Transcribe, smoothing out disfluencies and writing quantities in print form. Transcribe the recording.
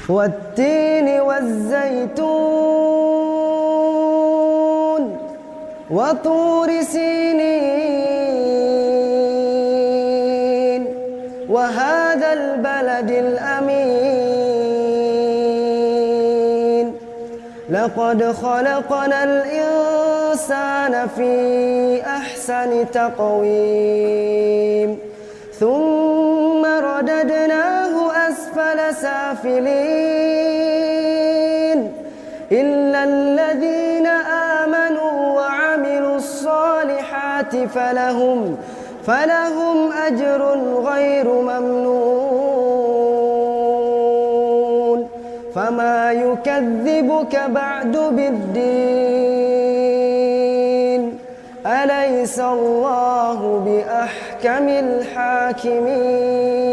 والتين والزيتون وطور سينين وهذا البلد الأمين لقد خلقنا الإنسان في أحسن تقويم ثم رددناه أسفل سافلين إلا الذين آمنوا وعملوا الصالحات فلهم أجر غير ممنون فما يكذبك بعد بالدين أليس الله بأحكم الحاكمين